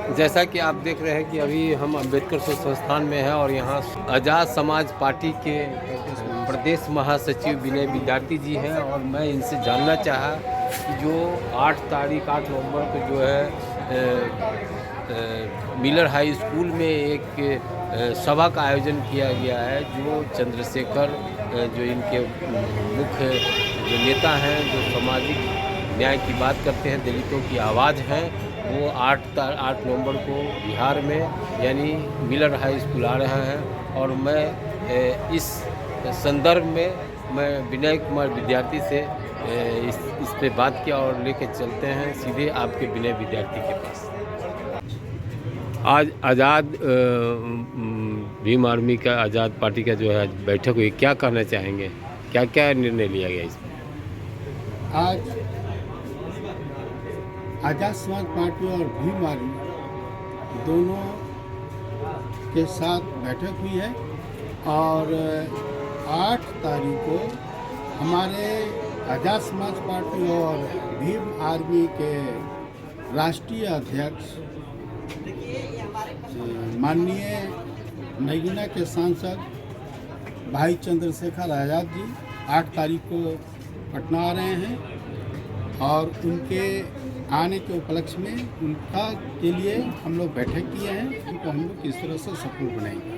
जैसा कि आप देख रहे हैं कि अभी हम अम्बेडकर शोध संस्थान में हैं और यहाँ आज़ाद समाज पार्टी के प्रदेश महासचिव विनय विद्यार्थी जी हैं और मैं इनसे जानना चाहा कि जो 8 नवंबर को जो है मिलर हाई स्कूल में एक सभा का आयोजन किया गया है, जो चंद्रशेखर जो इनके मुख्य जो नेता हैं, जो सामाजिक न्याय की बात करते हैं, दलितों की आवाज़ हैं, वो 8 नवंबर को बिहार में यानी मिलर हाई स्कूल आ रहा है। और मैं इस संदर्भ में मैं विनय कुमार विद्यार्थी से इस पे बात किया और लेके चलते हैं सीधे आपके विनय विद्यार्थी के पास। आज आज़ाद भीम आर्मी का आज़ाद पार्टी का जो है बैठक हुई, क्या कहना चाहेंगे, क्या क्या निर्णय लिया गया इसमें? आज आज़ाद समाज पार्टी और भीम आर्मी दोनों के साथ बैठक हुई है और 8 तारीख को हमारे आज़ाद समाज पार्टी और भीम आर्मी के राष्ट्रीय अध्यक्ष माननीय नगीना के सांसद भाई चंद्रशेखर आज़ाद जी 8 तारीख को पटना आ रहे हैं और उनके आने के उपलक्ष्य में उनका के लिए हम लोग बैठक किए हैं। उनको हम लोग किस तरह से सपोर्ट बनाएंगे।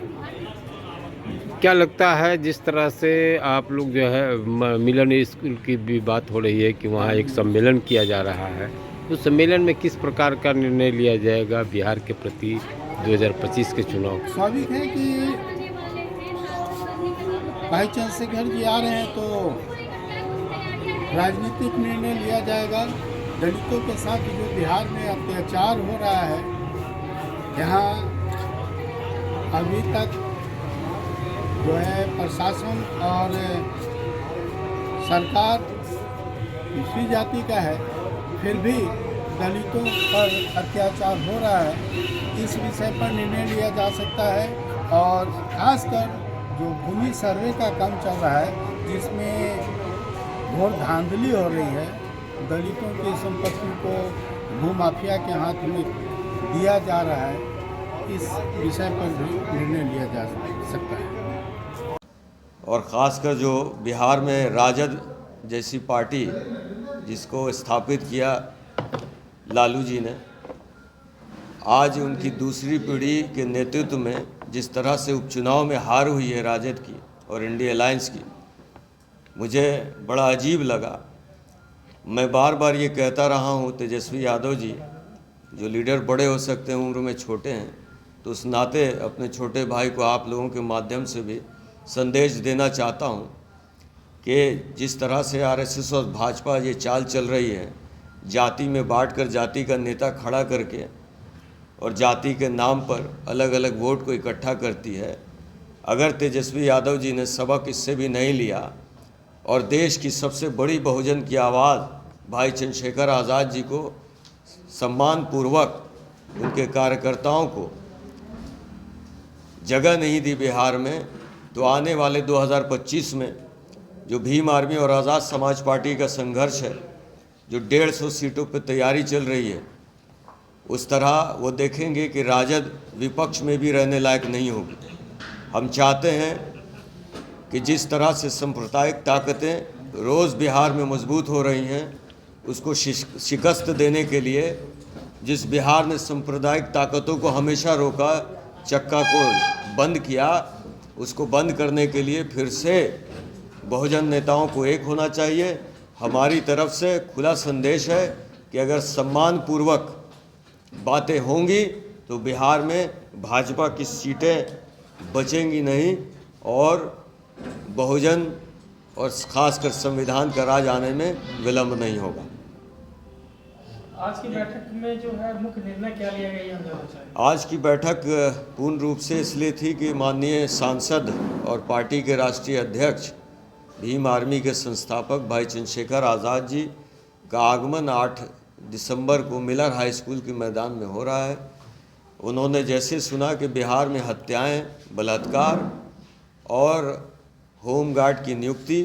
क्या लगता है जिस तरह से आप लोग जो है मिलन स्कूल की भी बात हो रही है कि वहाँ एक सम्मेलन किया जा रहा है, उस सम्मेलन में किस प्रकार का निर्णय लिया जाएगा बिहार के प्रति 2025 के चुनाव? स्वाभाविक है कि भाई चंद्रशेखर जी आ रहे हैं तो राजनीतिक निर्णय लिया जाएगा। दलितों के साथ जो बिहार में अत्याचार हो रहा है, यहाँ अभी तक जो है प्रशासन और सरकार दूसरी जाति का है, फिर भी दलितों पर अत्याचार हो रहा है। इस विषय पर निर्णय लिया जा सकता है और खासकर जो भूमि सर्वे का काम चल रहा है, जिसमें घोर धांधली हो रही है, दलितों की संपत्ति को भूमाफिया के हाथ में दिया जा रहा है, इस विषय पर भी निर्णय लिया जा सकता है। और ख़ासकर जो बिहार में राजद जैसी पार्टी जिसको स्थापित किया लालू जी ने, आज उनकी दूसरी पीढ़ी के नेतृत्व में जिस तरह से उपचुनाव में हार हुई है राजद की और इंडिया अलायंस की, मुझे बड़ा अजीब लगा। मैं बार बार ये कहता रहा हूँ, तेजस्वी यादव जी जो लीडर बड़े हो सकते हैं, उम्र में छोटे हैं, तो उस नाते अपने छोटे भाई को आप लोगों के माध्यम से भी संदेश देना चाहता हूँ कि जिस तरह से आरएसएस और भाजपा ये चाल चल रही है, जाति में बांटकर जाति का नेता खड़ा करके और जाति के नाम पर अलग अलग वोट को इकट्ठा करती है। अगर तेजस्वी यादव जी ने सबक इससे भी नहीं लिया और देश की सबसे बड़ी बहुजन की आवाज़ भाई चंद्रशेखर आज़ाद जी को सम्मानपूर्वक उनके कार्यकर्ताओं को जगह नहीं दी बिहार में, तो आने वाले 2025 में जो भीम आर्मी और आज़ाद समाज पार्टी का संघर्ष है, जो 150 सीटों पर तैयारी चल रही है, उस तरह वो देखेंगे कि राजद विपक्ष में भी रहने लायक नहीं होगी। हम चाहते हैं कि जिस तरह से सांप्रदायिक ताकतें रोज़ बिहार में मजबूत हो रही हैं, उसको शिकस्त देने के लिए जिस बिहार ने सांप्रदायिक ताकतों को हमेशा रोका, चक्का को बंद किया, उसको बंद करने के लिए फिर से बहुजन नेताओं को एक होना चाहिए। हमारी तरफ से खुला संदेश है कि अगर सम्मानपूर्वक बातें होंगी तो बिहार में भाजपा की सीटें बचेंगी नहीं और बहुजन और खासकर संविधान का राज आने में विलंब नहीं होगा। आज की बैठक में जो है मुख्य निर्णय क्या लिया गया, ये हम जानना चाहेंगे। आज की बैठक पूर्ण रूप से इसलिए थी कि माननीय सांसद और पार्टी के राष्ट्रीय अध्यक्ष भीम आर्मी के संस्थापक भाई चंद्रशेखर आज़ाद जी का आगमन 8 दिसंबर को मिलर हाई स्कूल के मैदान में हो रहा है। उन्होंने जैसे सुना कि बिहार में हत्याएं, बलात्कार और होमगार्ड की नियुक्ति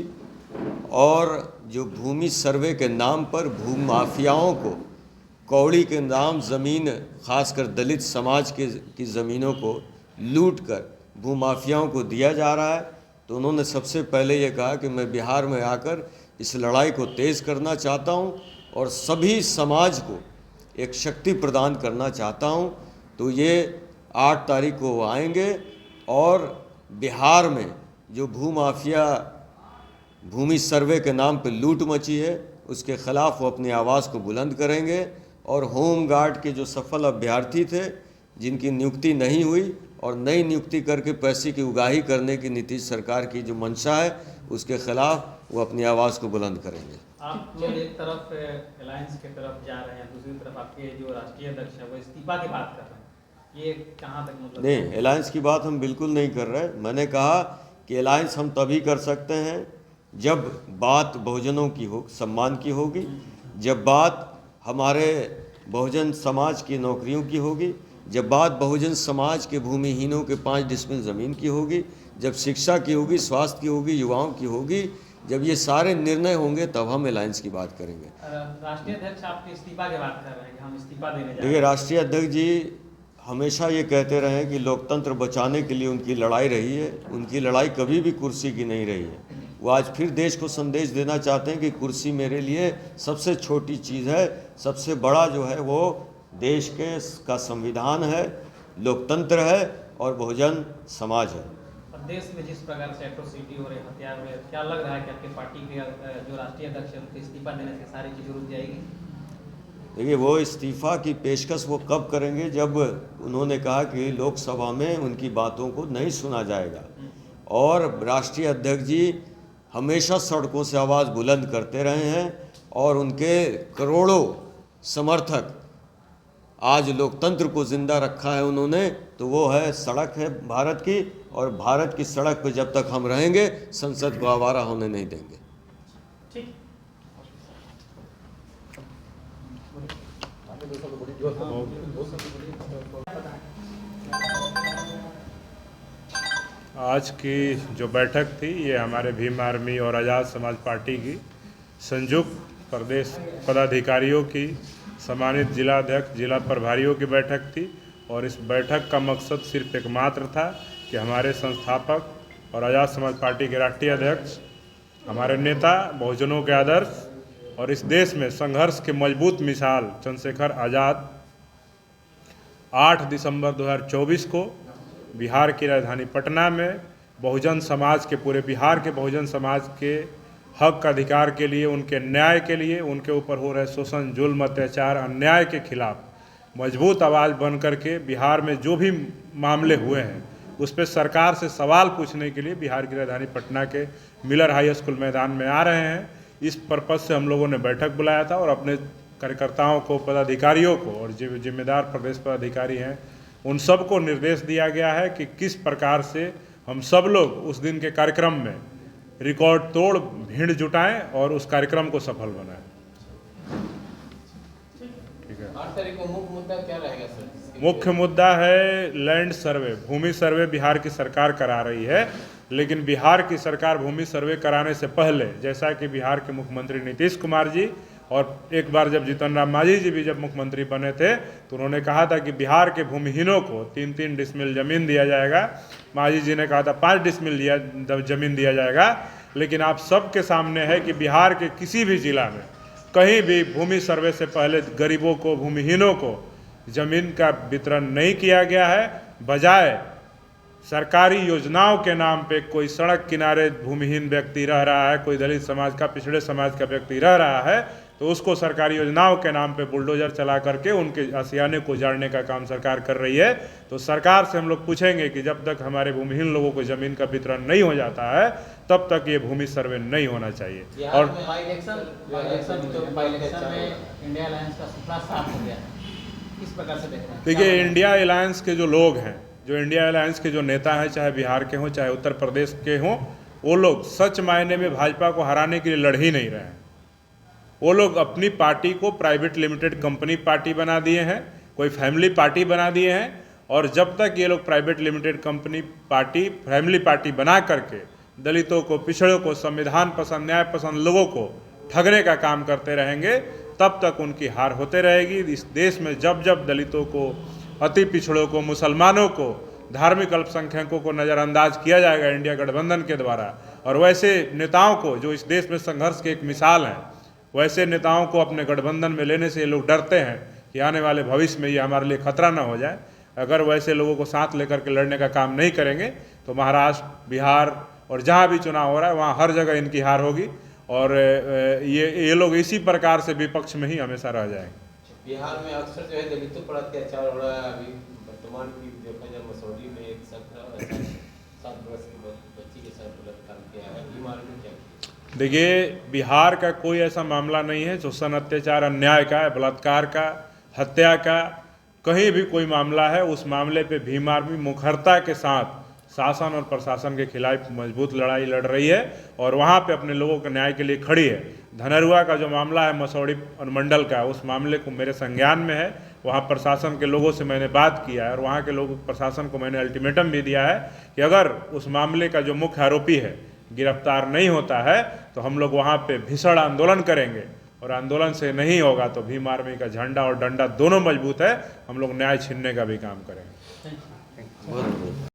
और जो भूमि सर्वे के नाम पर भूमाफियाओं को कौड़ी के नाम ज़मीन खासकर दलित समाज की ज़मीनों को लूट कर भूमाफियाओं को दिया जा रहा है। तो उन्होंने सबसे पहले ये कहा कि मैं बिहार में आकर इस लड़ाई को तेज़ करना चाहता हूँ और सभी समाज को एक शक्ति प्रदान करना चाहता हूँ। तो ये 8 तारीख को वो आएंगे और बिहार में जो भूमाफिया भूमि सर्वे के नाम पे लूट मची है उसके ख़िलाफ़ वो अपनी आवाज़ को बुलंद करेंगे। और होम गार्ड के जो सफल अभ्यर्थी थे जिनकी नियुक्ति नहीं हुई और नई नियुक्ति करके पैसे की उगाही करने की नीतीश सरकार की जो मंशा है उसके खिलाफ वो अपनी आवाज़ को बुलंद करेंगे। आप जो एक तरफ अलायंस की तरफ जा रहे हैं, दूसरी तरफ आपके जो राष्ट्रीय अध्यक्ष है वो इस्तीफा की बात कर रहे हैं, ये कहाँ तक मतलब? नहीं, अलायंस की बात हम बिल्कुल नहीं कर रहे। मैंने कहा कि अलायंस हम तभी कर सकते हैं जब बात बहुजनों की हो, सम्मान की होगी, जब बात हमारे बहुजन समाज की नौकरियों की होगी, जब बात बहुजन समाज के भूमिहीनों के 5 डिसमिल ज़मीन की होगी, जब शिक्षा की होगी, स्वास्थ्य की होगी, युवाओं की होगी, जब ये सारे निर्णय होंगे तब हम अलायंस की बात करेंगे। राष्ट्रीय अध्यक्ष आपके इस्तीफा की बात कर रहे हैं कि हम इस्तीफा देने जा रहे हैं। देखिए, राष्ट्रीय अध्यक्ष जी हमेशा ये कहते रहे हैं कि लोकतंत्र बचाने के लिए उनकी लड़ाई रही है। उनकी लड़ाई कभी भी कुर्सी की नहीं रही है। वो आज फिर देश को संदेश देना चाहते हैं कि कुर्सी मेरे लिए सबसे छोटी चीज़ है, सबसे बड़ा जो है वो देश का संविधान है, लोकतंत्र है और बहुजन समाज है। देश में जिस प्रकार से एट्रोसिटी हो रही है, हत्या हो रही है, क्या लग रहा है कि आपके पार्टी के जो राष्ट्रीय अध्यक्ष है उनके इस्तीफा देने से सारी चीज़ें रुक जाएगी? देखिए, वो इस्तीफा की पेशकश वो कब करेंगे जब उन्होंने कहा कि लोकसभा में उनकी बातों को नहीं सुना जाएगा। और राष्ट्रीय अध्यक्ष जी हमेशा सड़कों से आवाज़ बुलंद करते रहे हैं और उनके करोड़ों समर्थक आज लोकतंत्र को जिंदा रखा है उन्होंने। तो वो है सड़क है भारत की, और भारत की सड़क पर जब तक हम रहेंगे संसद को आवारा होने नहीं देंगे। ठीक। आज की जो बैठक थी ये हमारे भीम आर्मी और आज़ाद समाज पार्टी की संयुक्त प्रदेश पदाधिकारियों की, सम्मानित जिला अध्यक्ष, जिला प्रभारियों की बैठक थी। और इस बैठक का मकसद सिर्फ एकमात्र था कि हमारे संस्थापक और आज़ाद समाज पार्टी के राष्ट्रीय अध्यक्ष, हमारे नेता, बहुजनों के आदर्श और इस देश में संघर्ष के मजबूत मिसाल चंद्रशेखर आज़ाद 8 दिसंबर 2024 को बिहार की राजधानी पटना में बहुजन समाज के, पूरे बिहार के बहुजन समाज के हक अधिकार के लिए, उनके न्याय के लिए, उनके ऊपर हो रहे शोषण, जुल्म, अत्याचार, अन्याय के खिलाफ मजबूत आवाज़ बन करके बिहार में जो भी मामले हुए हैं उस पर सरकार से सवाल पूछने के लिए बिहार की राजधानी पटना के मिलर हाई स्कूल मैदान में आ रहे हैं। इस पर्पज़ से हम लोगों ने बैठक बुलाया था और अपने कार्यकर्ताओं को, पदाधिकारियों को और जो जिम्मेदार प्रदेश पदाधिकारी हैं उन सब को निर्देश दिया गया है कि किस प्रकार से हम सब लोग उस दिन के कार्यक्रम में रिकॉर्ड तोड़ भीड़ जुटाएं और उस कार्यक्रम को सफल बनाएं। ठीक है। 8 तारीख को मुख्य मुद्दा क्या रहेगा सर? मुख्य मुद्दा है लैंड सर्वे, भूमि सर्वे बिहार की सरकार करा रही है। लेकिन बिहार की सरकार भूमि सर्वे कराने से पहले, जैसा कि बिहार के मुख्यमंत्री नीतीश कुमार जी और एक बार जब जीतन राम मांझी जी भी जब मुख्यमंत्री बने थे तो उन्होंने कहा था कि बिहार के भूमिहीनों को 3-3 डिसमिल ज़मीन दिया जाएगा। मांझी जी ने कहा था 5 डिसमिल ज़मीन दिया जाएगा। लेकिन आप सबके सामने है कि बिहार के किसी भी जिला में कहीं भी भूमि सर्वे से पहले गरीबों को, भूमिहीनों को ज़मीन का वितरण नहीं किया गया है। बजाय सरकारी योजनाओं के नाम पे कोई सड़क किनारे भूमिहीन व्यक्ति रह रहा है, कोई दलित समाज का, पिछड़े समाज का व्यक्ति रह रहा है, तो उसको सरकारी योजनाओं के नाम पे बुलडोजर चला करके उनके आशियाने को उजाड़ने का काम सरकार कर रही है। तो सरकार से हम लोग पूछेंगे कि जब तक हमारे भूमिहीन लोगों को ज़मीन का वितरण नहीं हो जाता है तब तक ये भूमि सर्वे नहीं होना चाहिए। और इंडिया अलायंस का सपना साफ हो गया, किस प्रकार से देख रहे हैं? देखिए, इंडिया अलायंस के जो लोग हैं, जो इंडिया अलायंस के जो नेता हैं, चाहे बिहार के हों चाहे उत्तर प्रदेश के हों, वो लोग सच मायने में भाजपा को हराने के लिए लड़ ही नहीं रहे हैं। वो लोग अपनी पार्टी को प्राइवेट लिमिटेड कंपनी पार्टी बना दिए हैं, कोई फैमिली पार्टी बना दिए हैं। और जब तक ये लोग private limited company party, family party बना करके दलितों को, पिछड़ों को, संविधान पसंद, न्याय पसंद लोगों को ठगने का काम करते रहेंगे तब तक उनकी हार होते रहेगी। इस देश में जब जब दलितों को, अति पिछड़ों को, मुसलमानों को, धार्मिक अल्पसंख्यकों को नज़रअंदाज किया जाएगा इंडिया गठबंधन के द्वारा, और वैसे नेताओं को जो इस देश में संघर्ष के एक मिसाल हैं, वैसे नेताओं को अपने गठबंधन में लेने से ये लोग डरते हैं कि आने वाले भविष्य में ये हमारे लिए खतरा न हो जाए। अगर वैसे लोगों को साथ लेकर के लड़ने का काम नहीं करेंगे तो महाराष्ट्र, बिहार और जहाँ भी चुनाव हो रहा है वहाँ हर जगह इनकी हार होगी, और ये लोग इसी प्रकार से विपक्ष में ही हमेशा रह जाएंगे। बिहार में अक्सर जो है दलितों पर अत्याचार हो रहा है। अभी वर्तमान की देखा जाए मसौरी में एक 7 वर्ष की बच्ची के साथ बलात्कार किया है, ये मालूम क्या? देखिए, बिहार का कोई ऐसा मामला नहीं है शोषण, अत्याचार, अन्याय का, बलात्कार का, हत्या का, कहीं भी कोई मामला है उस मामले पे भीम आर्मी मुखरता के साथ शासन और प्रशासन के खिलाफ मजबूत लड़ाई लड़ रही है और वहाँ पे अपने लोगों के न्याय के लिए खड़ी है। धनरुआ का जो मामला है मसौड़ी अनुमंडल का, उस मामले को मेरे संज्ञान में है। वहाँ प्रशासन के लोगों से मैंने बात किया है और वहाँ के लोगों प्रशासन को मैंने अल्टीमेटम भी दिया है कि अगर उस मामले का जो मुख्य आरोपी है गिरफ्तार नहीं होता है तो हम लोग वहाँ पे भीषण आंदोलन करेंगे, और आंदोलन से नहीं होगा तो भीम आर्मी का झंडा और डंडा दोनों मजबूत है, हम लोग न्याय छीनने का भी काम करेंगे।